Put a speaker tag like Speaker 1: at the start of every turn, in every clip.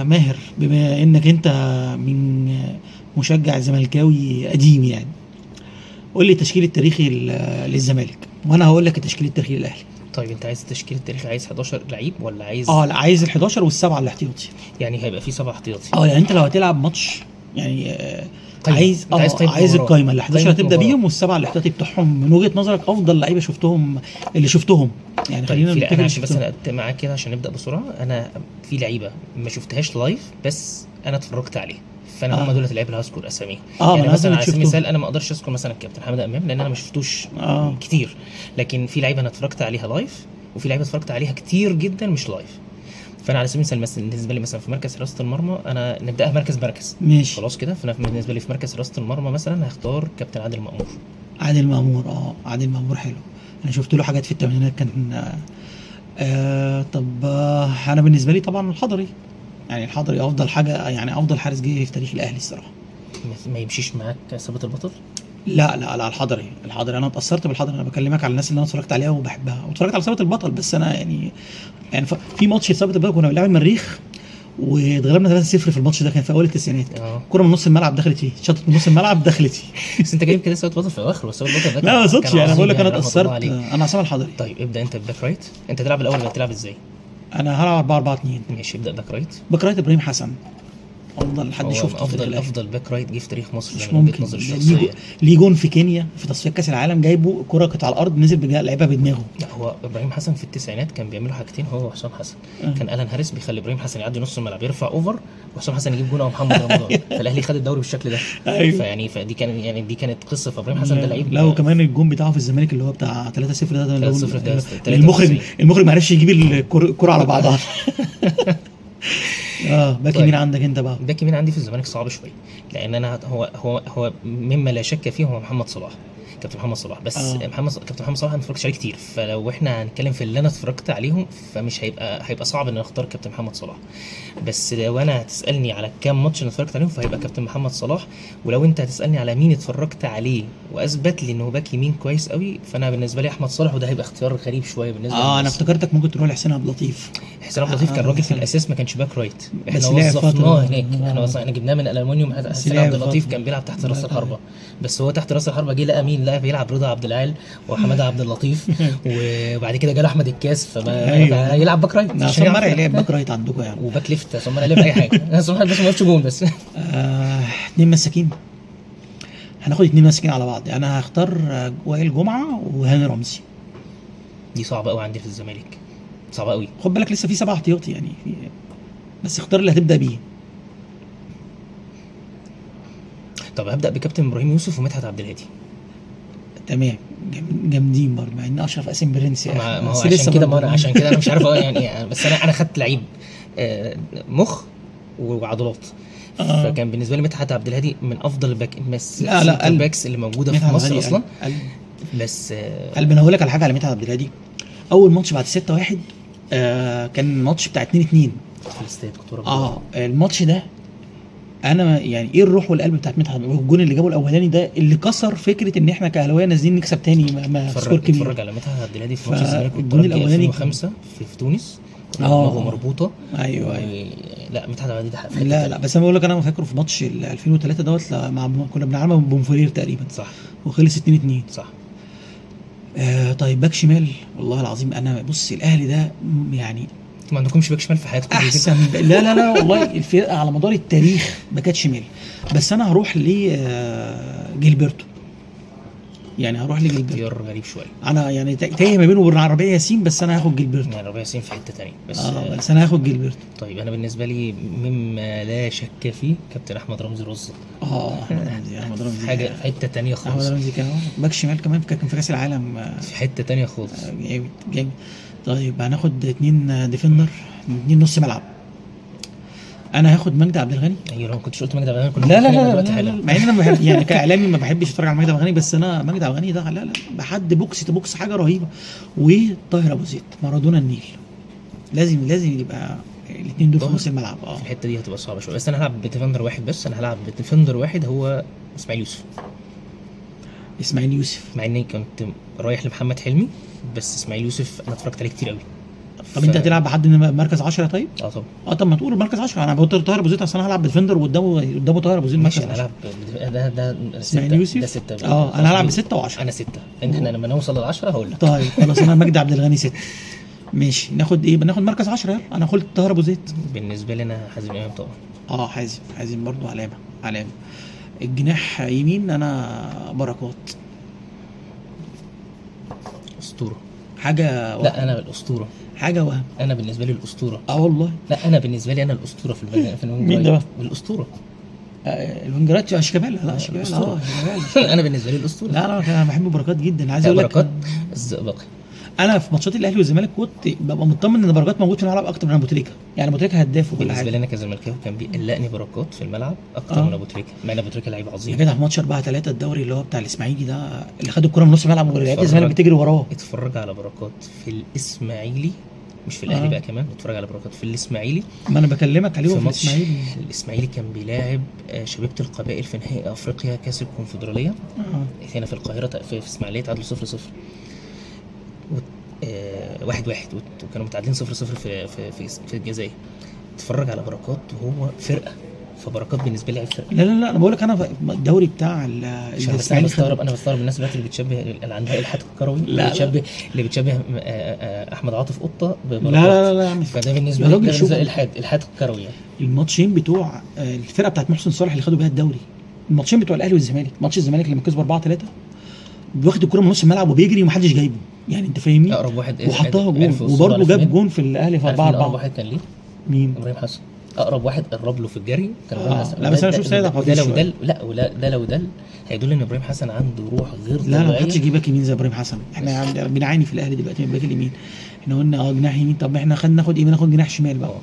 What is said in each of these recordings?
Speaker 1: ماهر، بما انك انت من مشجع زملكاوي قديم يعني، قول لي التشكيل التاريخي للزمالك وانا هقول لك التشكيل التاريخي للاهلي.
Speaker 2: طيب انت عايز التشكيل التاريخي، عايز 11 لعيب ولا عايز؟
Speaker 1: لا، عايز ال11 والسبعه الاحتياطي.
Speaker 2: يعني هيبقى في 7 احتياطي.
Speaker 1: يعني انت لو هتلعب ماتش يعني
Speaker 2: قايمة.
Speaker 1: عايز
Speaker 2: انت عايز قايمة
Speaker 1: عايز
Speaker 2: مباراة.
Speaker 1: القايمه ال11
Speaker 2: قايمة
Speaker 1: هتبدا
Speaker 2: مباراة.
Speaker 1: بيهم والسبعه الاحتياطي بتوعهم من وجهه نظرك افضل لعيبه شفتهم اللي شفتهم يعني.
Speaker 2: طيب
Speaker 1: خلينا
Speaker 2: في
Speaker 1: نتفق
Speaker 2: انا
Speaker 1: اللي
Speaker 2: عشان بس
Speaker 1: شفتهم.
Speaker 2: انا اتفق معاك كده عشان نبدا بسرعه. انا في لعيبه ما شفتهاش لايف بس انا اتفرجت عليها، فانا هم دول اللعيبه اللي هذكر اساميهم.
Speaker 1: ما
Speaker 2: يعني
Speaker 1: أنا
Speaker 2: مثلا
Speaker 1: لازم
Speaker 2: على سبيل
Speaker 1: شفتهم.
Speaker 2: المثال انا ما اقدرش اذكر مثلا الكابتن حماده امام لان انا ما شفتوش
Speaker 1: آه.
Speaker 2: كتير، لكن في لعيبه انا اتفرجت عليها لايف وفي لعيبه اتفرجت عليها كتير جدا مش لايف. فانا على سبيل المثال مثلا بالنسبه لي مثلا في مركز حراسه المرمى انا نبداها مركز
Speaker 1: ماشي.
Speaker 2: خلاص كده. فانا بالنسبه لي في مركز حراسه المرمى مثلا هختار كابتن عادل مأمور.
Speaker 1: عادل مأمور، عادل مأمور حلو. انا شفت له حاجات في الثمانينات كان طب انا بالنسبه لي طبعا الحضري. يعني الحضري افضل حاجه، يعني افضل حارس جه في تاريخ الاهلي الصراحه.
Speaker 2: ما يمشيش معاك ثابت البطل؟
Speaker 1: لا، الحضري انا اتاثرت بالحضري. انا بكلمك على الناس اللي انا اتفرجت عليها وبحبها، واتفرجت على ثابت البطل. بس انا يعني في ماتش ثابت البطل كنا بنلعب المريخ واتغلبنا 3-0 في الماتش ده، كان في اول التسعينات. كرة من نص الملعب دخلت فيه، شاطت من نص الملعب دخلت فيه.
Speaker 2: بس انت جايب كده ثابت البطل في الاخر، وثابت البطل ده
Speaker 1: لا ما صدقش يعني، بقول لك انا
Speaker 2: رحمة الله
Speaker 1: اتاثرت.
Speaker 2: عليه.
Speaker 1: انا عصام الحضري.
Speaker 2: طيب ابدا انت باك رايت. انت تلعب الاول ولا تلعب ازاي؟
Speaker 1: انا هلعب 4-4-2.
Speaker 2: ماشي ابدا باك رايت.
Speaker 1: باك رايت ابراهيم حسن، افضل حد
Speaker 2: هو
Speaker 1: شفته في
Speaker 2: افضل
Speaker 1: الأهلي.
Speaker 2: باك رايت جه في تاريخ مصر
Speaker 1: مش
Speaker 2: من وجهه
Speaker 1: ممكن.
Speaker 2: نظر الشخصيه.
Speaker 1: ليه جون في كينيا في تصفيات كاس العالم، جايبه كرة كانت على الارض نزل لعبها بدماغه.
Speaker 2: لا هو ابراهيم حسن في التسعينات كان بيعملوا حاجتين هو وحسام حسن. كان الان هاريس بيخلي ابراهيم حسن يعدي نص الملعب يرفع اوفر، وحسام حسن يجيب جون او محمد رمضان. فالاهلي خد الدوري بالشكل ده.
Speaker 1: أيوه.
Speaker 2: فدي كانت قصه. فابراهيم حسن ده لعيب.
Speaker 1: لا وكمان الجون بتاعه في الزمالك اللي هو بتاع 3-0 ده
Speaker 2: 3-0 ده
Speaker 1: المخرج ما عرفش يجيب الكرة على بعضها. باك يمين عندك انت بقى.
Speaker 2: باك يمين عندي في الزمالك صعب شويه، لان انا هو مما لا شك فيه هو محمد صلاح، كابتن محمد صلاح. بس كابتن محمد صلاح انا ما اتفرجتش عليه كتير، فلو احنا هنتكلم في اللي انا اتفرجت عليهم فمش هيبقى صعب ان اختار كابتن محمد صلاح. بس لو انا هتسالني على كام ماتش انا اتفرجت عليهم فهيبقى كابتن محمد صلاح. ولو انت هتسالني على مين اتفرجت عليه واثبت لي انه باك يمين كويس قوي، فانا بالنسبه لي احمد صلاح، وده هيبقى اختيار غريب شويه بالنسبه
Speaker 1: انا افتكرتك ممكن تروح لحسين عبد اللطيف.
Speaker 2: حسين عبد اللطيف كان راجل في الاساس ما كانش باك رايت، احنا وظفناه هناك. احنا جبناه من الالومنيوم. حسين عبد اللطيف كان بيلعب تحت راس الحربه، بس هو تحت راس الحربه جه لقى مين؟ لقى بيلعب رضا عبد العال وحماده عبد اللطيف. وبعد كده جاله احمد الكاس فما يلعب باك رايت.
Speaker 1: عشان مرعي لعب باك رايت عندكم يعني،
Speaker 2: وباك ليفت عشان مرعي لعب اي حاجه. بس ما وقفش جون بس.
Speaker 1: اتنين مساكين. هناخد 2 مساكين على بعض. انا هختار وائل جمعه وهاني رمزي.
Speaker 2: دي صعبه قوي عندي في الزمالك، صعبه قوي.
Speaker 1: خد بالك لسه في 7 احتياطي يعني بس اختار اللي هتبدا بيه.
Speaker 2: طب هبدا بكابتن ابراهيم يوسف ومدحت عبد الهادي.
Speaker 1: تمام، جامدين برضه، مع ان اشرف قاسم برنس
Speaker 2: يعني. ما هو عشان كده، عشان كده انا مش عارف يعني بس انا خدت لعيب مخ وعضلات. فكان بالنسبه لي مدحت عبد الهادي من افضل الباكس اللي موجوده في مصر اصلا. بس
Speaker 1: قلب. انا هقول لك على حاجه على مدحت عبد الهادي. اول ماتش بعد 6-1 كان الماتش بتاع 2-2
Speaker 2: في الاستاد.
Speaker 1: الماتش ده انا يعني ايه الروح والقلب بتاعت مدحت. الجون اللي جابه الاولاني ده اللي كسر فكره ان احنا كاهلاويه نازلين نكسب تاني ما سكور كبير.
Speaker 2: اتفرج على مدحت عبد الهادي في ماتش الزمالك
Speaker 1: الجون الاولاني
Speaker 2: 2005 في تونس. دماغه مربوطه.
Speaker 1: ايوه.
Speaker 2: لا مدحت عبد الهادي
Speaker 1: لا بس انا بقول لك انا فاكره في ماتش 2003 دوت كنا بنلعبها من بومفورير تقريبا.
Speaker 2: صح. وخلص 2-2. صح.
Speaker 1: طيب باك شمال، والله العظيم انا بص الاهلي ده يعني
Speaker 2: ما عندكمش باك شمال في حياتكم
Speaker 1: احسن. لا والله الفرقه على مدار التاريخ باكات شمال. بس انا هروح جيلبرتو. يعني هروح لجيلبرتو.
Speaker 2: اختيار غريب شويه.
Speaker 1: انا يعني تايه ما بينه وبين ربيع ياسين، بس انا هاخد جيلبرتو.
Speaker 2: يعني ربيع ياسين في حته ثانيه
Speaker 1: بس انا هاخد جيلبرتو.
Speaker 2: طيب انا بالنسبه لي مما لا شك فيه كابتن احمد رمزي رز.
Speaker 1: احمد رمزي
Speaker 2: حاجه في حته ثانيه خالص.
Speaker 1: احمد رمزي كان باك شمال كمان، كان في كاس العالم
Speaker 2: في حته ثانيه خالص.
Speaker 1: جامد. طيب هناخد 2 ديفندر، 2 نص ملعب. انا هاخد مجدي عبد الغني.
Speaker 2: ايوه لو كنتش قلت مجدي عبد الغني
Speaker 1: لا مع ان انا ما بحب يعني كاعلامي ما بحبش اتفرج على مجدي عبد الغني، بس انا مجدي عبد الغني ده لا بحد بوكس تو بوكس حاجه رهيبه. وطاهر ابو زيد مارادونا النيل. لازم يبقى الاثنين دول في نص الملعب.
Speaker 2: الحته دي هتبقى صعبه شويه، بس انا هلعب بديفندر واحد بس. انا هلعب بديفندر واحد هو اسماعيل يوسف. مع اني كنت رايح لمحمد حلمي، بس اسماعيل يوسف انا اتفرجت عليه كتير قوي.
Speaker 1: طب انت هتلعب بحد من مركز 10 طيب؟
Speaker 2: طبعا.
Speaker 1: طب ما تقول مركز 10. انا قلت طاهر ابو زيد اصل انا هلعب بالفندر قدامه طاهر ابو زيد
Speaker 2: ماشي،
Speaker 1: مركز
Speaker 2: انا
Speaker 1: 10.
Speaker 2: هلعب ده
Speaker 1: اسماعيل
Speaker 2: 6،
Speaker 1: يوسف؟
Speaker 2: ده 6.
Speaker 1: انا هلعب ب6 و10.
Speaker 2: انا 6. احنا لما نوصل لل10 هقول لك.
Speaker 1: طيب خلاص انا مجدي عبد الغني 6. ماشي ناخد ايه؟ بناخد مركز 10 يلا. انا قلت طاهر ابو زيد.
Speaker 2: بالنسبه لي انا حازم امام طبعا.
Speaker 1: حازم برضو علامه. الجناح يمين انا بركات.
Speaker 2: اسطوره.
Speaker 1: حاجه وهم.
Speaker 2: لا انا الاسطوره.
Speaker 1: حاجه وهم.
Speaker 2: انا بالنسبه لي الاسطوره.
Speaker 1: والله.
Speaker 2: لا انا بالنسبه لي انا الاسطوره في
Speaker 1: مين ده بقى؟
Speaker 2: الاسطوره.
Speaker 1: الونجرات شيكابالا. لا شيكابالا.
Speaker 2: شيكابالا. انا بالنسبه لي الاسطوره.
Speaker 1: لا انا بحب بركات جدا. عايز اقول لك
Speaker 2: بركات الزئبقي.
Speaker 1: انا في ماتشات الاهلي والزمالك كنت ببقى مطمن ان بركات موجود في الملعب اكتر من ابو تريكه. يعني ابو تريكه هداف وكل
Speaker 2: بالنسبه
Speaker 1: حاجه.
Speaker 2: لي انا كزملكاوي كان بيقلقني بركات في الملعب اكتر من ابو تريكه، مع ان ابو تريكه لعيب
Speaker 1: يا
Speaker 2: عظيم.
Speaker 1: جدع في ماتش 4-3 الدوري اللي هو بتاع الاسماعيلي ده اللي خد الكره من نص الملعب ولعيبه الزمالك بتجري وراه.
Speaker 2: اتفرج على بركات في الاسماعيلي، مش في الاهلي بقى كمان. اتفرج على بركات في الاسماعيلي.
Speaker 1: ما انا بكلمك عليه
Speaker 2: في
Speaker 1: في
Speaker 2: ماتش
Speaker 1: الاسماعيلي.
Speaker 2: الاسماعيلي كان بيلاعب شبيبه القبائل في نهائي افريقيا كاس الكونفدراليه هنا في القاهره، في اسماعيليه. تعادلوا 0-0 1-1 وكانوا متعادلين 0-0 في الجزائر. اتفرج على بركات وهو فرقه. فبركات بالنسبه لي فرقه.
Speaker 1: لا انا بقول لك انا الدوري بتاع
Speaker 2: الاسماعيلي انا بستغرب الناس دلوقتي اللي بتشبه اللي عندها الحاد كروي، اللي بتشبه احمد عاطف قطه ببركات.
Speaker 1: لا
Speaker 2: فده بالنسبه لي الحاد كروي. يعني
Speaker 1: الماتشين بتوع الفرقه بتاعت محسن صالح اللي خدوا بيها الدوري، الماتشين بتوع الاهلي والزمالك. ماتش الزمالك لما كسبوا 4-3 واخد الكره من نص الملعب وبيجري ومحدش جايبه. يعني انت فاهمني؟
Speaker 2: اقرب واحد
Speaker 1: وحطها جون وبرده جاب جون في الاهلي في 4-4.
Speaker 2: اقرب واحد كان ليه؟
Speaker 1: مين؟
Speaker 2: ابراهيم حسن. اقرب واحد قرب له في الجري كان ابراهيم حسن.
Speaker 1: لا بس انا اشوف سيد عبد
Speaker 2: الحفيظ. ده لو هيدل ان ابراهيم حسن عنده روح غير طبيعيه.
Speaker 1: لا محدش يجيب باك يمين زي ابراهيم حسن. احنا بنعاني في الاهلي دلوقتي من باك اليمين. احنا قلنا جناح يمين. طب احنا ناخد ايه؟ ناخد جناح شمال بقى.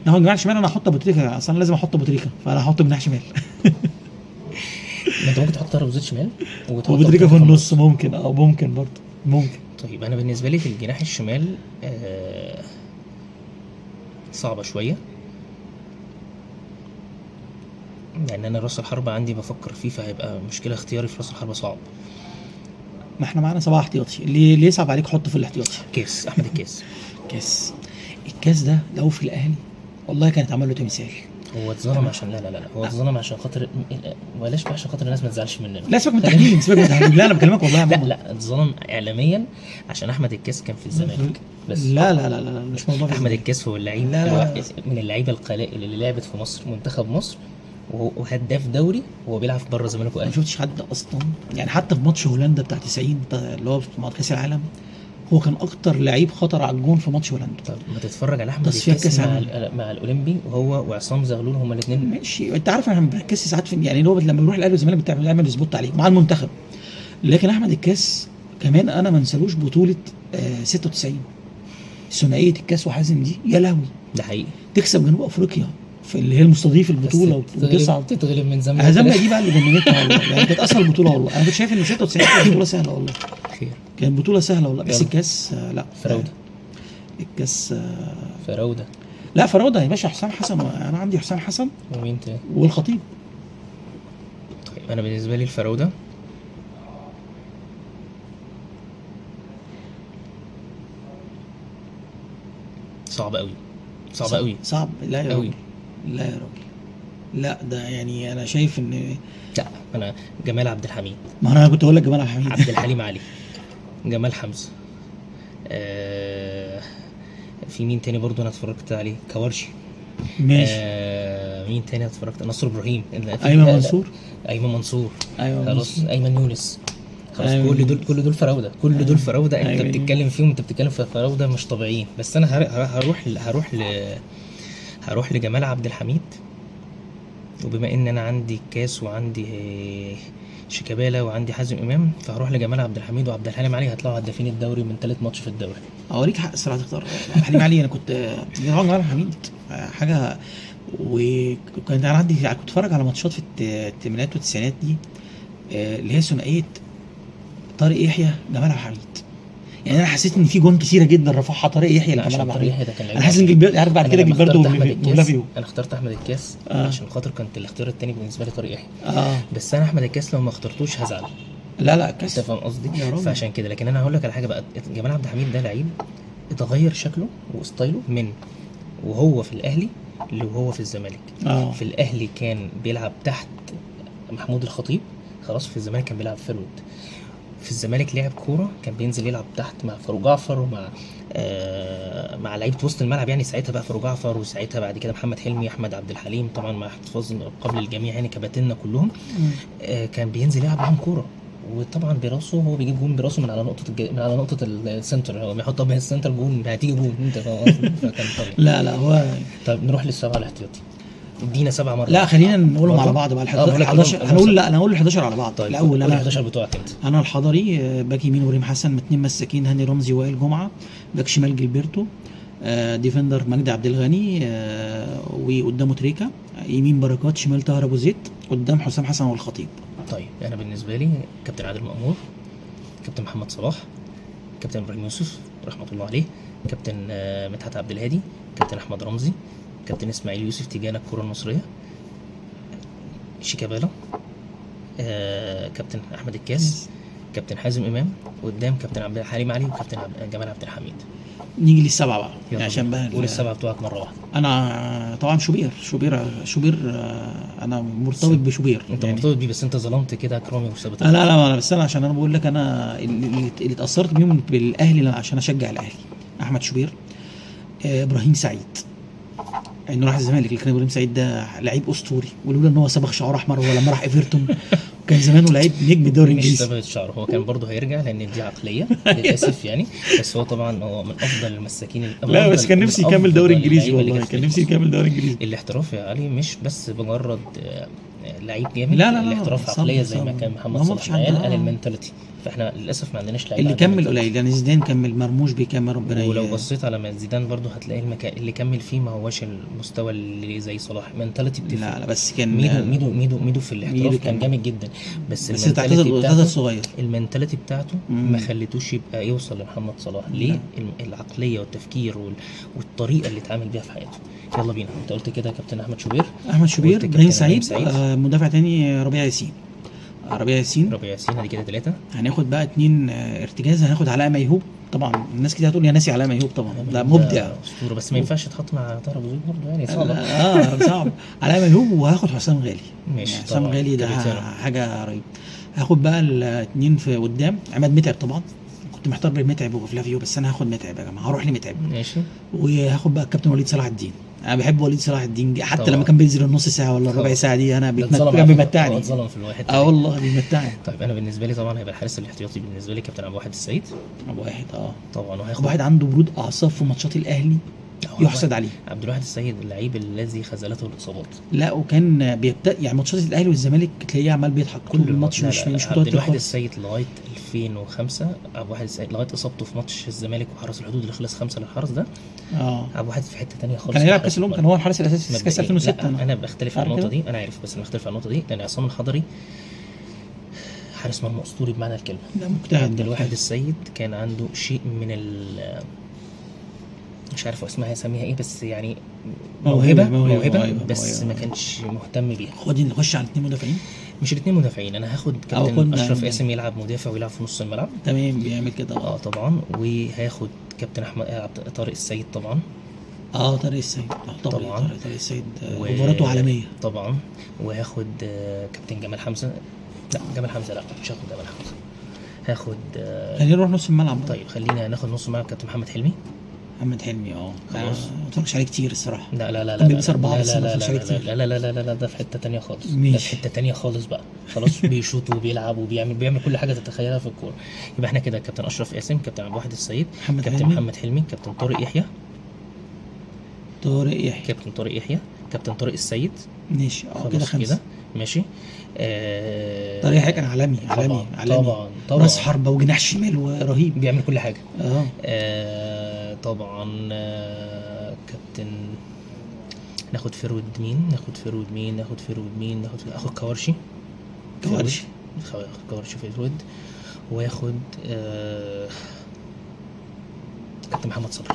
Speaker 1: ناخد جناح شمال. انا هحط ابو تريكه اصلا، لازم احط ابو تريكه، فانا هحط جناح شمال.
Speaker 2: ما انت ممكن تحط طاهر ابو زيد شمال
Speaker 1: وابو تريكه في النص. ممكن ممكن برضه ممكن.
Speaker 2: طيب انا بالنسبه لي في الجناح الشمال صعبه شويه، لان انا راس الحربة عندي بفكر فيه، فهيبقى مشكله اختياري في راس الحربة صعب.
Speaker 1: ما احنا معانا 7 احتياطي. اللي يصعب عليك حطه في الاحتياطي.
Speaker 2: كاس احمد الكاس.
Speaker 1: الكاس ده لو في الاهلي والله كانت عمل له تمثال.
Speaker 2: هو اتظلم عشان لا هو اتظلم عشان خاطر بلاش عشان خاطر الناس ما تزعلش مننا.
Speaker 1: لا سيبك من التحليل. لا انا بكلمك والله.
Speaker 2: لا اتظلم اعلاميا عشان احمد الكاس كان في الزمالك بس.
Speaker 1: لا مش موضوع.
Speaker 2: احمد الكاس هو اللعيب من اللعيبه القلائل اللي لعبت في مصر منتخب مصر وهداف دوري وهو بيلعب في بره الزمالك واهلي.
Speaker 1: ما شفتش حد اصلا يعني حتى في ماتش هولندا بتاع 90 اللي هو في كاس العالم هو كان اكتر لعيب خطر على الجون في ماتش هولندا.
Speaker 2: طب ما تتفرج على احمد الكاس مع الاولمبي وهو وعصام زغلول هما الاثنين.
Speaker 1: ماشي انت عارف انا بركز ساعات في يعني هو لما بيروح الاهلي والزمالك بيعمل سبوت عليه مع المنتخب. لكن احمد الكاس كمان انا ما انسالوش بطوله 96 ثنائيه الكاس وحازم دي. يا لهوي
Speaker 2: ده حقيقي.
Speaker 1: تكسب جنوب افريقيا في اللي هي المستضيف البطوله وتصعد
Speaker 2: تتغلب من زمان.
Speaker 1: هزمنا دي بقى اللي جننتها والله. يعني كانت اسهل بطوله والله. انا كنت شايف ان 96 كانت بطوله سهله والله.
Speaker 2: خير.
Speaker 1: كانت بطوله سهله والله. بس الكاس لا
Speaker 2: فراوده.
Speaker 1: الكاس
Speaker 2: فراوده.
Speaker 1: لا فراوده يا باشا. حسام حسن. انا عندي حسام حسن
Speaker 2: ومين تاني؟
Speaker 1: والخطيب.
Speaker 2: طيب انا بالنسبه لي الفراوده صعب قوي.
Speaker 1: صعب. لا يا راجل. لا ده يعني انا شايف ان
Speaker 2: لا انا جمال عبد الحميد.
Speaker 1: ما انا كنت اقول لك جمال عبد الحميد.
Speaker 2: عبد الحليم علي. جمال حمزه. في مين تاني برضو انا اتفرجت عليه؟ كوارشي.
Speaker 1: ماشي.
Speaker 2: مين تاني اتفرجت؟ نصر ابراهيم. ايمن منصور. خلاص. ايمن يونس. خلاص. كل دول فراوده. دول فراوده. انت بتتكلم فيهم. انت بتتكلم في فراوده مش طبيعيين. بس انا هروح لجمال عبد الحميد. وبما ان انا عندي كاس وعندي شيكابالا وعندي حازم امام فهروح لجمال عبد الحميد وعبد الحليم علي. هيطلعوا هدافين الدوري من 3 ماتش في الدوري.
Speaker 1: اوريك حق الصراحه تختار حليم علي. انا كنت جمال عبد الحميد حاجه. وكان انا كنت اتفرج على ماتشات في الثمانينات والتسعينات دي اللي هي ثنائيه طارق يحيى جمال عبد الحميد. يعني انا حسيت ان في جون كتيره جدا رفعها طارق يحيى لجمال عبد الحميد. انا حاسس ان عارف بعد كده جilberto وفلافيو.
Speaker 2: انا اخترت احمد الكاس عشان خاطر كانت الاختيار الثاني بالنسبه لي طارق يحيى. بس انا احمد الكاس لو ما اخترتوش هزعل.
Speaker 1: لا الكاس
Speaker 2: انت فاهم قصدي. فعشان كده. لكن انا هقول لك على حاجه بقى. جمال عبد الحميد ده لعيب اتغير شكله وستايله من وهو في الاهلي وهو في الزمالك. في الاهلي كان بيلعب تحت محمود الخطيب، خلاص في الزمالك كان بيلعب فيرود. في الزمالك لعب كوره كان بينزل يلعب تحت مع فاروق جعفر ومع مع لعيبه وسط الملعب، يعني ساعتها بقى فاروق جعفر، وساعتها بعد كده محمد حلمي، احمد عبد الحليم، طبعا مع احتفاظ قبل الجميع يعني كباتنة كلهم. كان بينزل يلعب معاهم كوره، وطبعا براسه هو بيجيب جون براسه من على نقطه السنتر، هو بيحط بين السنتر جون هتيجي جون، انت فاهم قصدي؟ فكان طبيعي.
Speaker 1: لا هو
Speaker 2: طيب نروح للسبعه الاحتياطي، ادينا 7 مرات.
Speaker 1: لا خلينا نقولهم على بعض بقى. 11 هنقول، لا انا هقول ال 11 على بعض.
Speaker 2: طيب
Speaker 1: الاول
Speaker 2: انا 11 بتوعك انت.
Speaker 1: انا الحضري باك يمين وريم حسن، 2 مساكين هاني رمزي وائل جمعه، باك شمال جilberto، ديفندر مجدي عبد الغني، وقدامه تريكا، يمين بركات، شمال طاهر ابو زيد، قدام حسام حسن والخطيب.
Speaker 2: طيب انا بالنسبه لي كابتن عادل مأمور، كابتن محمد صلاح، كابتن ابراهيم يوسف رحمه الله عليه، كابتن مدحت عبد الهادي، كابتن احمد رمزي، كابتن اسماعيل يوسف تيجانا الكره المصريه، شيكابالا، كابتن احمد الكاس، كابتن حازم امام، قدام كابتن عبد الحليم علي، وكابتن جمال عبد الحميد.
Speaker 1: نيجي للسبعه بقى عشان بقى
Speaker 2: قول السبعه بتوعك مره واحده.
Speaker 1: انا طبعا شوبير انا مرتبط بشوبير.
Speaker 2: انت
Speaker 1: يعني
Speaker 2: مرتبط بيه، بس انت ظلمت كده اكرامي وثابت.
Speaker 1: لا بس انا عشان انا بقول لك انا اللي اتاثرت بيهم بالاهلي عشان اشجع الاهلي: احمد شوبير، ابراهيم سعيد، انه راح الزمالك. اللي كان ابراهيم سعيد ده لعيب اسطوري، ولولا ان هو صبغ شعره احمر ولما راح ايفرتون كان زمانه لعيب نجم الدوري الانجليزي.
Speaker 2: مش صبغه شعره، هو كان برضه هيرجع لان دي عقليه للاسف يعني. بس هو طبعا هو من افضل المساكين.
Speaker 1: لا بس كان نفسي يكمل دوري انجليزي، والله كان نفسي يكمل دوري انجليزي.
Speaker 2: الاحتراف يا علي مش بس مجرد لعيب جامد،
Speaker 1: لا
Speaker 2: الاحتراف عقليه زي ما كان محمد صلاح قال المنتاليتي. فاحنا للاسف ما عندناش لعيبه
Speaker 1: اللي كمل قليل، يعني زيدان كمل، مرموش بيكمل، ربنا.
Speaker 2: ولو بصيت على زيدان برضو هتلاقي المكان اللي كمل فيه ما هوش المستوى اللي زي صلاح. المنتاليتي بتفرق.
Speaker 1: لا بس كان
Speaker 2: ميدو في الاحتراف كان جامد جدا، بس المنتاليتي بتاعته ما خلتوش يبقى يوصل لمحمد صلاح. ليه؟ العقليه والتفكير والطريقه اللي اتعامل بيها في حياته. يلا بينا، انت قلت كده كابتن احمد شوبير،
Speaker 1: ابراهيم سعيد، مدافع تاني ربيع ياسين. ادي
Speaker 2: كده 3.
Speaker 1: هناخد بقى 2 ارتجاز، هناخد علاء ميهوب. طبعا الناس كده هتقول يا ناسي علاء ميهوب، طبعا ده مبدع
Speaker 2: اسطوره، بس ما ينفعش يتحط مع طاهر ابو زيد برضه، يعني صعب.
Speaker 1: صعب. علاء ميهوب. وهاخد حسام غالي.
Speaker 2: ماشي،
Speaker 1: حسام غالي ده حاجه رهيبه. هاخد بقى ال2 في قدام، عماد متعب طبعا. كنت محتار بين متعب وفلافيو، بس انا هاخد متعب يا جماعه، هروح لمتعب.
Speaker 2: ماشي.
Speaker 1: وهاخد بقى الكابتن وليد صلاح الدين. انا بحب وليد صلاح الدين، حتى لما كان بينزل النص ساعه ولا الربع ساعه دي انا بيمتعني.
Speaker 2: اتظلم في الواحد.
Speaker 1: والله بيمتعني.
Speaker 2: طيب انا بالنسبه لي طبعا هيبقى الحارس الاحتياطي بالنسبه لي كابتن ابو واحد السيد. طبعا، وهياخد
Speaker 1: واحد عنده برود اعصاب في ماتشات الاهلي يحسد عليه.
Speaker 2: عبد الواحد السيد اللعيب الذي خذلته الاصابات.
Speaker 1: لا وكان بيبدا يعني ماتشات الاهلي والزمالك تلاقيه عمال بيضحك كل الماتش. مش
Speaker 2: عبد الواحد السيد لغايه 2005، ابو واحد السيد لغايه اصابته في ماتش الزمالك وحرس الحدود اللي خلص 5 للحرس ده. ابو واحد في حته ثانيه خالص.
Speaker 1: كان يلعب كاس الامم، كان هو الحارس الاساسي في كاس 2006.
Speaker 2: انا بختلف على النقطه دي، انا عارف، بس انا بختلف على النقطه دي لان عصام الحضري حارس مرمى اسطوري بمعنى الكلمه.
Speaker 1: لا مجتهد.
Speaker 2: عبد الواحد السيد كان عنده شيء من مش عارف اسمها اسميها ايه، بس يعني موهبه بس ما كانش مهتم بيها.
Speaker 1: خدين نخش على 2 مدافعين.
Speaker 2: مش ال2 مدافعين، انا هاخد كابتن اشرف قاسم يلعب مدافع ويلعب في نص الملعب.
Speaker 1: تمام، بيعمل كده.
Speaker 2: طبعا. وهاخد كابتن احمد طارق السيد طبعا.
Speaker 1: طارق السيد طبعا. طارق السيد مباراته عالميه
Speaker 2: طبعا. وهاخد كابتن جمال حمزه. لا جمال حمزه، لا مش هاخد جمال حمزه، هاخد
Speaker 1: خلينا نروح نص الملعب.
Speaker 2: طيب خلينا ناخد نص الملعب كابتن محمد حلمي.
Speaker 1: خلاص. ما اتفرجش عليه كتير الصراحه.
Speaker 2: لا بيلبس 4 بس ما اتفرجش عليه كتير. لا ده في حته ثانيه خالص. ده في حته ثانيه خالص بقى. خلاص بيشوط وبيلعب وبيعمل كل حاجه تتخيلها في الكوره. يبقى احنا كده كابتن اشرف قاسم، كابتن عبد الواحد السيد، كابتن محمد حلمي، كابتن طارق يحيى، كابتن طارق يحيى، كابتن طارق السيد.
Speaker 1: ماشي كده 5.
Speaker 2: ماشي.
Speaker 1: طارق يحيى كان عالمي.
Speaker 2: طبعا
Speaker 1: راس حربه وجناح شمال ورهيب،
Speaker 2: بيعمل كل حاجه. طبعا. كابتن ناخد فيرود مين؟ اخد كوارشي فيرود. وياخد كابتن محمد صبري.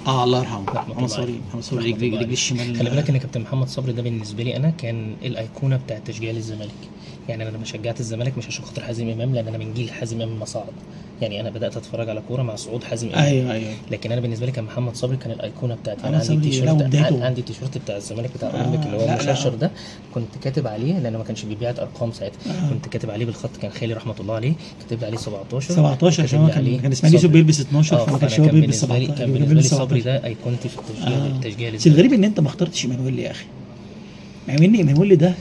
Speaker 1: الله يرحمه
Speaker 2: رحمة
Speaker 1: محمد
Speaker 2: الله
Speaker 1: صبري.
Speaker 2: عليه.
Speaker 1: محمد صبري
Speaker 2: رحمة الله
Speaker 1: رجل
Speaker 2: عليه.
Speaker 1: الشمال.
Speaker 2: خلي بالك ان كابتن محمد صبري ده بالنسبه لي انا كان الايقونه بتاع التشجيع للزمالك. يعني انا لما شجعت الزمالك مش عشان خاطر حازم امام، لان انا من جيل حازم امام ما صعد. يعني انا بدات اتفرج على كوره مع صعود حازم امام.
Speaker 1: ايوه
Speaker 2: لكن انا بالنسبه لي كان محمد صبري كان الايقونه بتاعتي. انا
Speaker 1: محمد
Speaker 2: عندي
Speaker 1: صبري لا،
Speaker 2: تيشيرت،
Speaker 1: وبدايته.
Speaker 2: عندي تيشيرت بتاع الزمالك بتاع اولمبيك اللي هو
Speaker 1: لا،
Speaker 2: المشرشر ده، كنت كاتب عليه لانه ما كانش بيبيع ارقام ساعتها. كنت كاتب عليه بالخط، كان خالي رحمه الله عليه كاتب عليه 17
Speaker 1: عشان هو كان اسماعيل يوسف بيلبس 12، فما كانش هو بيلبس 17.
Speaker 2: كان بالنسبه لي صبري ده ايقونتي في التشجيع
Speaker 1: بس
Speaker 2: للزمالك.
Speaker 1: الغريب ان انت ما اخترتش ايمانويل يا اخي، مع ان ايمانويل ده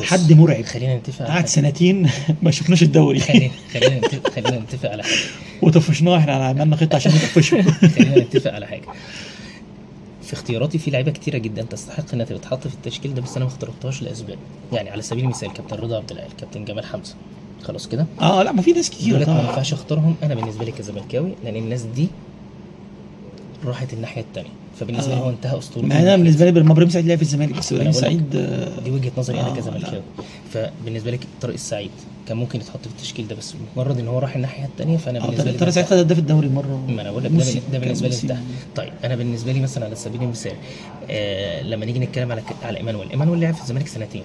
Speaker 1: حد مرعب.
Speaker 2: خلينا نتفق على
Speaker 1: قعد
Speaker 2: حاجة.
Speaker 1: سنتين ما شفناش الدوري.
Speaker 2: خلينا نتفق على حاجه.
Speaker 1: وطفشناه، احنا عملنا خطه عشان نطفشه.
Speaker 2: خلينا نتفق على حاجه. في اختياراتي في لعيبه كتيره جدا تستحق انها تتحط في التشكيل ده، بس انا ما اخترتهاش لاسباب. يعني على سبيل المثال كابتن رضا عبد العال، كابتن جمال حمزه، خلاص كده.
Speaker 1: لا، ما في ناس كتير
Speaker 2: دولت ما
Speaker 1: طبعا.
Speaker 2: ينفعش اختارهم انا بالنسبه لي كزملكاوي، لان الناس دي راحت الناحيه الثانيه، فبالنسبه لي هو انتهى اسطورته.
Speaker 1: ما انا بالنسبه لي ابراهيم سعيد لعب في الزمالك، بس ابراهيم
Speaker 2: بقول لك
Speaker 1: سعيد
Speaker 2: دي وجهه نظري انا
Speaker 1: لا.
Speaker 2: كزملكاوي. فبالنسبه لي طارق السعيد كان ممكن يتحط في التشكيل ده، بس مجرد ان هو راح الناحيه الثانيه فانا بالنسبه لي
Speaker 1: طارق سعيد خد هداف الدوري مره.
Speaker 2: ما انا بقول لك
Speaker 1: موسم.
Speaker 2: ده بالنسبه لي
Speaker 1: موسم.
Speaker 2: انتهى. طيب انا بالنسبه لي مثلا على سبيل المثال لما نيجي نتكلم على ايمانويل لعب في الزمالك سنتين،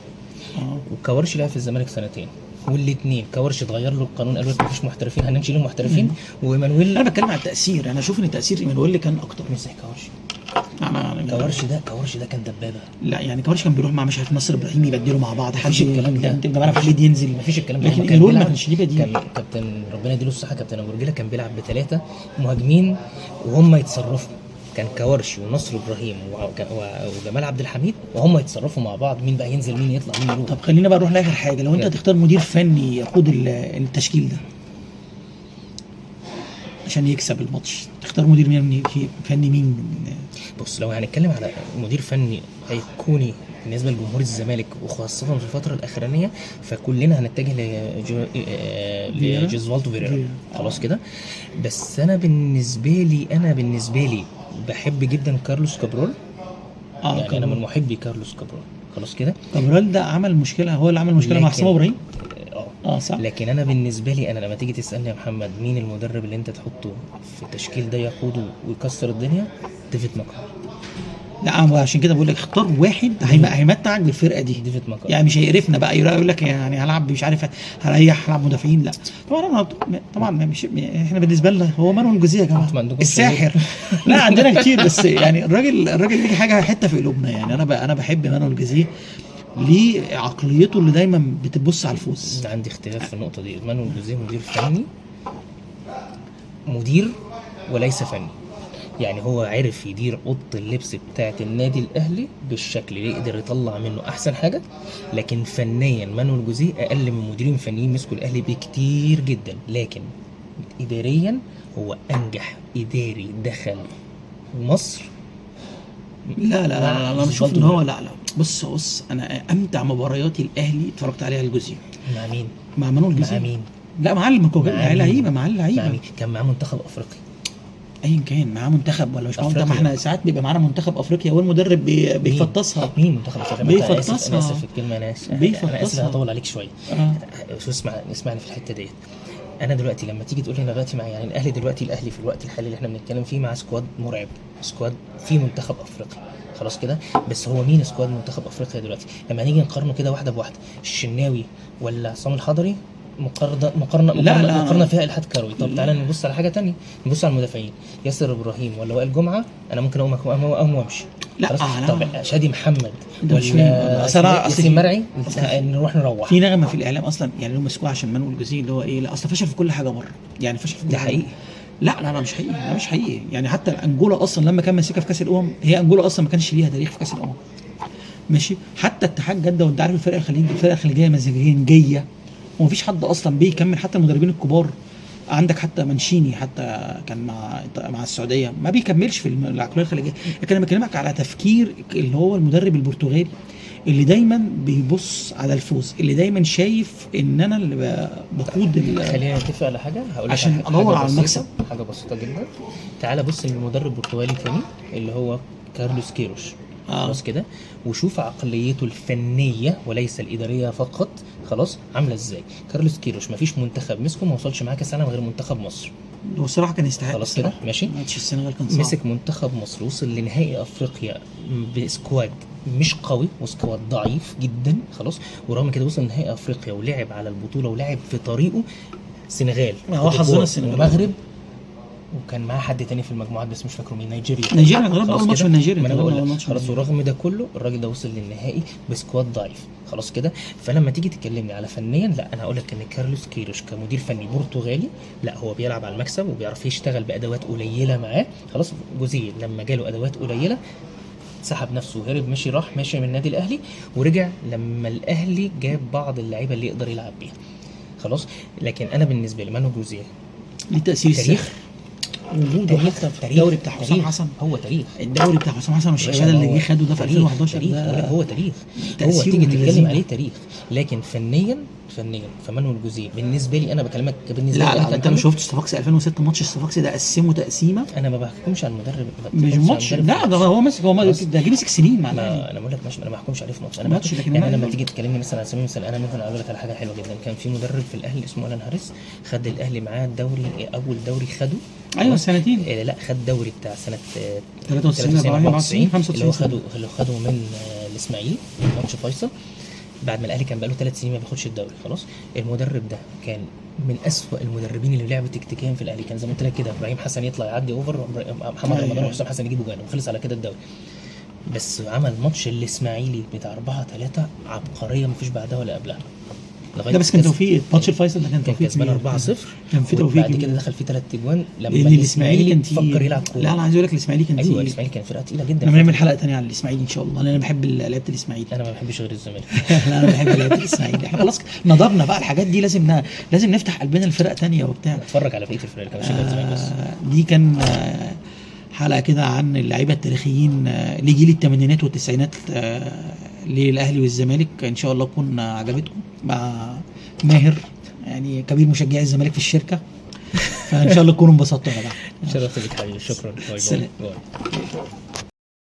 Speaker 2: وكورش لعب في الزمالك سنتين، والاثنين كورش اتغير له القانون، قالوا مفيش محترفين هنمشي لهم محترفين، وايمانويل
Speaker 1: انا بتكلم على التاثير. انا اشوف ان تاثير ايمانويل اللي كان اكتر.
Speaker 2: مش زي كورش.
Speaker 1: يعني
Speaker 2: كورش ده كان دبابه.
Speaker 1: لا يعني كورش كان بيروح مع مش عارف نصر ابراهيم يبدلوا مع بعض،
Speaker 2: مفيش الكلام ده.
Speaker 1: جمال عبد الحميد ينزل،
Speaker 2: مفيش الكلام ده.
Speaker 1: لكن
Speaker 2: كان
Speaker 1: ايمانويل ما
Speaker 2: بيلعب-
Speaker 1: كانش ليه بديل.
Speaker 2: كان كابتن ربنا يديله الصحه كابتن ابو رجيله كان بيلعب بثلاثه مهاجمين وهم يتصرفوا. كان كورش ونصر ابراهيم وجمال عبد الحميد وهم يتصرفوا مع بعض، مين بقى ينزل مين يطلع مين يروح.
Speaker 1: طب خلينا بقى نروح لاخر حاجه. لو انت
Speaker 2: يلا.
Speaker 1: هتختار مدير فني يقود التشكيل ده عشان يكسب الماتش، تختار مدير فني مين؟
Speaker 2: بص لو هنتكلم على مدير فني ايقوني بالنسبه لجمهور الزمالك وخاصه في الفتره الاخرانيه، فكلنا هنتجه لجوزفالدو فيريرا. خلاص كده. بس انا بالنسبه لي بحب جدا كارلوس كابرول. يعني انا من محبي كارلوس كابرول. خلاص كده.
Speaker 1: كابرال ده عمل مشكله، هو اللي عمل مشكله مع حسام ابراهيم. صح.
Speaker 2: لكن انا بالنسبه لي انا لما تيجي تسالني يا محمد مين المدرب اللي انت تحطه في التشكيل ده يقوده ويكسر الدنيا، ديفيد ماكر.
Speaker 1: لا عشان كده بقول لك اختار واحد هيمتعك بالفرقه دي.
Speaker 2: ديفيد ماكر
Speaker 1: يعني مش هيقرفنا بقى يقول لك يعني هلعب مش عارف هريح هلعب مدافعين. لا طبعا مش احنا بالنسبه لنا هو مانويل جوزيه يا جماعه الساحر. لا عندنا كتير، بس يعني الراجل ليه حاجه حته في قلوبنا. يعني انا بحب مانويل جوزيه ليه عقليته اللي دايما بتبص على الفوز.
Speaker 2: عندي اختلاف في النقطه دي. مانويل جوزيه مدير فني، مدير وليس فني. يعني هو عرف يدير اوضه اللبس بتاعه النادي الاهلي بالشكل اللي يقدر يطلع منه احسن حاجه، لكن فنيا مانويل جوزيه اقل من مديرين فنيين مسكوا الاهلي بكتير جدا، لكن اداريا هو انجح اداري دخل مصر.
Speaker 1: لا انا بشوف ان هو لا بص انا امتع مباريات الاهلي اتفرجت عليها الجوزيه.
Speaker 2: مع مين؟
Speaker 1: مع مانويل جوزيه.
Speaker 2: مع مين؟
Speaker 1: لا مع اللعيبه. مع اللعيبه
Speaker 2: كان معاه منتخب افريقيا.
Speaker 1: ايا كان معاه منتخب ولا مش معاه منتخب. ما احنا ساعات بيبقى معانا منتخب افريقيا والمدرب بيفطسها.
Speaker 2: مين منتخب افريقيا؟
Speaker 1: بيفطسها.
Speaker 2: انا اسف في الكلمه، انا اسف هطول عليك شويه. شو اسمعني في الحته ديت. انا دلوقتي لما تيجي تقول لي انا دلوقتي مع يعني الاهلي في الوقت الحالي اللي احنا بنتكلم فيه مع سكواد مرعب، سكواد فيه منتخب افريقيا. خلاص كده. بس هو مين سكواد منتخب افريقيا دلوقتي لما نيجي نقارنه كده واحده بواحده؟ الشناوي ولا عصام الحضري؟ مقارنه فيها الحاد كروي. طب تعالى نبص على حاجه تانية، نبص على المدافعين. ياسر ابراهيم ولا وائل جمعه؟ انا ممكن اقوم وامشي.
Speaker 1: لا
Speaker 2: طب شادي محمد ولا ياسين مرعي؟ نروح
Speaker 1: في نغمه في الاعلام اصلا يعني لو مسكوه عشان مانويل جوزيه اللي هو ايه، لا اصل فشل في كل حاجه بره. يعني فشل في كل
Speaker 2: ده
Speaker 1: حاجه.
Speaker 2: حقيقي.
Speaker 1: لا مش حقيقي. يعني حتى انجولا اصلا لما كان ماسكها في كاس الامم، هي انجولا اصلا ما كانش ليها تاريخ في كاس الامم. ماشي. حتى اتحاد جده وانت عارف الفرق الخليجيه مزاجيه ومفيش حد اصلا بيكمل. حتى المدربين الكبار عندك حتى منشيني حتى كان مع السعوديه ما بيكملش في العقليه الخليجيه. لكن انا بكلمك على تفكير اللي هو المدرب البرتغالي اللي دايما بيبص على الفوز، اللي دايما شايف ان انا اللي بقود.
Speaker 2: خلينا نتفق على حاجه هقول لك
Speaker 1: عشان ادور على المكسب.
Speaker 2: حاجه بسيطه جدا. تعال بص للمدرب البرتغالي تاني اللي هو كارلوس كيروش. خلاص كده. وشوف عقليته الفنيه وليس الاداريه فقط خلاص عامله ازاي. كارلوس كيروش مفيش منتخب مسكه ما وصلش معاه كاس العالم غير منتخب مصر.
Speaker 1: هو الصراحه كان يستحق
Speaker 2: خلاص كده
Speaker 1: الصراحة.
Speaker 2: ماشي.
Speaker 1: ماتش السنغال كان صعب.
Speaker 2: مسك منتخب مصر وصل لنهائي افريقيا بسكواد مش قوي وسكواد ضعيف جدا خلاص، ورغم كده وصل نهائي افريقيا ولعب على البطوله ولعب في طريقه السنغال،
Speaker 1: ما هو حظنا السنغال.
Speaker 2: المغرب، وكان معاه حد تاني في المجموعات بس مش فاكره مين، نيجيريا
Speaker 1: غلبنا
Speaker 2: خلاص
Speaker 1: اول ماتش
Speaker 2: كده.
Speaker 1: من نيجيريا،
Speaker 2: ما انا
Speaker 1: غلبنا
Speaker 2: بقول
Speaker 1: أول
Speaker 2: لك
Speaker 1: ماتش من
Speaker 2: خلاص،
Speaker 1: نيجيريا.
Speaker 2: ورغم ده كله الراجل ده وصل للنهائي بسكواد ضعيف خلاص كده. فلما تيجي تكلمني على فنيا، لا انا هقول لك ان كارلوس كيروش كمدير فني برتغالي لا هو بيلعب على المكسب وبيعرف يشتغل بادوات قليله معاه خلاص. جوزيه لما جاله ادوات قليله سحب نفسه وهرب، راح ماشي من النادي الاهلي ورجع لما الاهلي جاب بعض اللعيبه اللي يقدر يلعب بيها خلاص. لكن انا بالنسبه لي مانو جوزيه
Speaker 1: ليه تاثير
Speaker 2: تاريخ،
Speaker 1: السحر وجوده حتى في الدوري بتاع حسام حسن.
Speaker 2: هو تاريخ
Speaker 1: الدوري بتاع حسام حسن والشهاده اللي جه خده ده في 2011 ده
Speaker 2: هو تاريخ. هو
Speaker 1: تأثيره
Speaker 2: تيجي
Speaker 1: من
Speaker 2: تتكلم
Speaker 1: اللذينة.
Speaker 2: عليه تاريخ، لكن فنيا فمانويل جوزيه بالنسبه لي، انا بكلمك بالنسبه لي
Speaker 1: لا
Speaker 2: على
Speaker 1: انت ما
Speaker 2: محمد.
Speaker 1: شفتش صفاقسي 2006 ماتش الصفاقسي ده قسمه تقسيمه
Speaker 2: انا ما بحكمش على المدرب،
Speaker 1: مش ماتش. لا ده هو ماسك، هو
Speaker 2: خلاص.
Speaker 1: ده جه مسك سنين مع
Speaker 2: ما
Speaker 1: الاهلي.
Speaker 2: انا بقول لك ماشي، انا ما بحكمش عليه في ماتش. انا
Speaker 1: ماتش،
Speaker 2: بحكم
Speaker 1: لكن
Speaker 2: يعني
Speaker 1: أنا
Speaker 2: لما تيجي تكلمني مثلا على سبيل المثال، انا ممكن اقول لك على حاجه حلوه جدا. كان في مدرب في الاهلي اسمه الان هاريس، خد الاهلي معاه الدوري، اول دوري خده
Speaker 1: ايوه سنتين.
Speaker 2: لا خد دوري بتاع سنه
Speaker 1: 93 94 95
Speaker 2: اللي خده من الاسماعيلي ماتش فيصل، بعد ما الاهلي كان بقاله 3 سنين ما بياخدش الدوري خلاص. المدرب ده كان من أسوأ المدربين اللي لعبوا تكتيكيا في الاهلي. كان زي ما قلت لك كده، ابراهيم حسن يطلع يعدي اوفر، محمد رمضان وحسام حسن يجيبوا جول وخلص على كده الدوري. بس عمل ماتش الاسماعيلي بتاع 4-3 عبقريه مفيش بعدها ولا قبلها.
Speaker 1: لا بس كان توفيق ماتش الفيصل ده، كان توفيق
Speaker 2: كسبان 4-0،
Speaker 1: كان في توفيق
Speaker 2: بعد كده دخل فيه 3 اجوان لما
Speaker 1: لان الاسماعيلي كان
Speaker 2: فكر يلعب كوره.
Speaker 1: لا انا عايز اقول لك الاسماعيلي كان
Speaker 2: ايوه الاسماعيلي كان فرقه تقيله جدا.
Speaker 1: انا هنعمل حلقه ثانيه على الاسماعيلي ان شاء الله، لان انا بحب لعيبه الاسماعيلي.
Speaker 2: انا ما بحبش غير الزمالك.
Speaker 1: لا انا بحب لعيبه الاسماعيلي. احنا خلاص نضجنا بقى الحاجات دي، لازم نفتح قلبنا لفرق ثانيه وبتاع.
Speaker 2: اتفرج على بقيه الفرق اللي كانوا الزمالك بس.
Speaker 1: دي كان حلقه كده عن اللعيبه التاريخيين لجيل الثمانينات والتسعينات للاهلي والزمالك. ان شاء الله تكون عجبتكم مع ماهر، يعني كبير مشجعي الزمالك في الشركه. فان شاء الله تكونوا انبسطتوا يا جماعه.
Speaker 2: شرفت بك حبيبي، شكرا. باي باي.